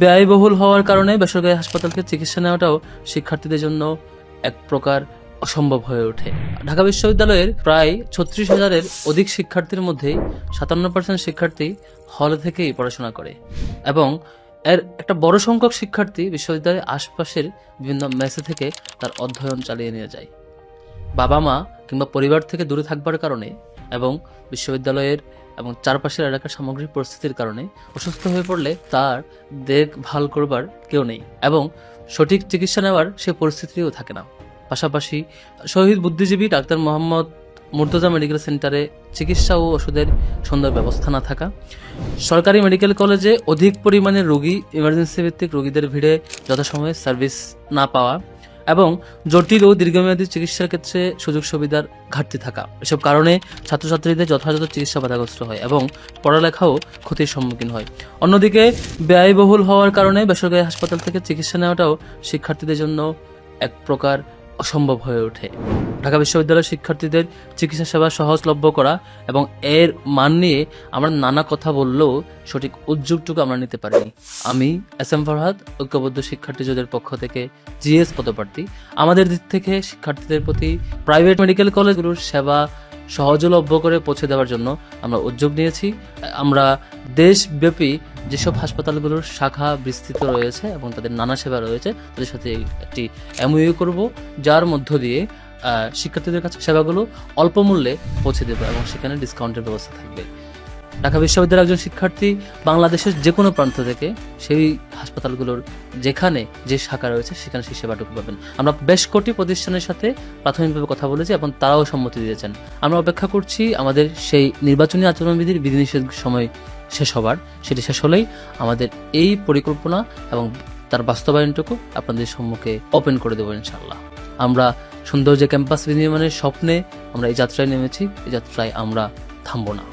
ব্যয়বহুল হওয়ার কারণে বেসরকারি হাসপাতালকে চিকিৎসা নেওয়াটাও শিক্ষার্থীদের জন্য এক প্রকার অসম্ভব হয়ে ওঠে। ঢাকা বিশ্ববিদ্যালয়ের প্রায় 36,000-এর অধিক শিক্ষার্থীর মধ্যেই 57% শিক্ষার্থী হলে থেকেই পড়াশোনা করে এবং এর একটা বড় সংখ্যক শিক্ষার্থী বিশ্ববিদ্যালয়ের আশপাশের বিভিন্ন মেসে থেকে তার অধ্যয়ন চালিয়ে নিয়ে যায়। বাবা মা কিংবা পরিবার থেকে দূরে থাকবার কারণে এবং বিশ্ববিদ্যালয়ের এবং চারপাশের এলাকার সামগ্রিক পরিস্থিতির কারণে অসুস্থ হয়ে পড়লে তার দেখভাল করবার কেউ নেই এবং সঠিক চিকিৎসা নেওয়ার সে পরিস্থিতিও থাকে না। পাশাপাশি শহীদ বুদ্ধিজীবী ডাক্তার মোহাম্মদ মুর্তজা মেডিকেল সেন্টারে চিকিৎসা ও ওষুধের সুন্দর ব্যবস্থা না থাকা, সরকারি মেডিকেল কলেজে অধিক পরিমাণে রোগী, ইমার্জেন্সি ভিত্তিক রোগীদের ভিড়ে যথাসময়ে সার্ভিস না পাওয়া এবং জটিল ও দীর্ঘমেয়াদী চিকিৎসার ক্ষেত্রে সুযোগ সুবিধার ঘাটতি থাকা, এসব কারণে ছাত্রছাত্রীদের যথাযথ চিকিৎসা বাধাগ্রস্ত হয় এবং পড়ালেখাও ক্ষতির সম্মুখীন হয়। অন্যদিকে ব্যয়বহুল হওয়ার কারণে বেসরকারি হাসপাতাল থেকে চিকিৎসা নেওয়াটাও শিক্ষার্থীদের জন্য এক প্রকার অসম্ভব হয়ে ওঠে। ঢাকা বিশ্ববিদ্যালয়ের শিক্ষার্থীদের চিকিৎসা সেবা সহজলভ্য করা এবং এর মান নিয়ে আমরা নানা কথা বললেও সঠিক উদ্যোগটুকু আমরা নিতে পারিনি। আমি এস.এম. ফরহাদ, ঐক্যবদ্ধ শিক্ষার্থী জোটের পক্ষ থেকে জিএস পদপ্রার্থী। আমাদের দিক থেকে শিক্ষার্থীদের প্রতি প্রাইভেট মেডিকেল কলেজগুলোর সেবা সহজলভ্য করে পৌঁছে দেওয়ার জন্য আমরা উদ্যোগ নিয়েছি। আমরা দেশব্যাপী যেসব হাসপাতালগুলোর শাখা বিস্তৃত রয়েছে এবং তাদের নানা সেবা রয়েছে তাদের সাথে একটি এমওইউ করব, যার মধ্য দিয়ে শিক্ষার্থীদের কাছে সেবাগুলো অল্প মূল্যে পৌঁছে দেবে এবং সেখানে ডিসকাউন্টের ব্যবস্থা থাকবে। ঢাকা বিশ্ববিদ্যালয়ের একজন শিক্ষার্থী বাংলাদেশের যে কোনো প্রান্ত থেকে সেই হাসপাতালগুলোর যেখানে যে শাখা রয়েছে সেখানে সেই সেবাটুকু পাবেন। আমরা বেশ কটি প্রতিষ্ঠানের সাথে প্রাথমিকভাবে কথা বলেছি এবং তারাও সম্মতি দিয়েছেন। আমরা অপেক্ষা করছি আমাদের সেই নির্বাচনী আচরণবিধির বিধিনিষেধ সময় শেষ হবার, সেটি শেষ হলেই আমাদের এই পরিকল্পনা এবং তার বাস্তবায়নটুকু আপনাদের সম্মুখে ওপেন করে দেবো ইনশাআল্লাহ। আমরা সুন্দর যে ক্যাম্পাস বিনির্মাণের স্বপ্নে আমরা এই যাত্রায় নেমেছি, এই যাত্রায় আমরা থামবো না।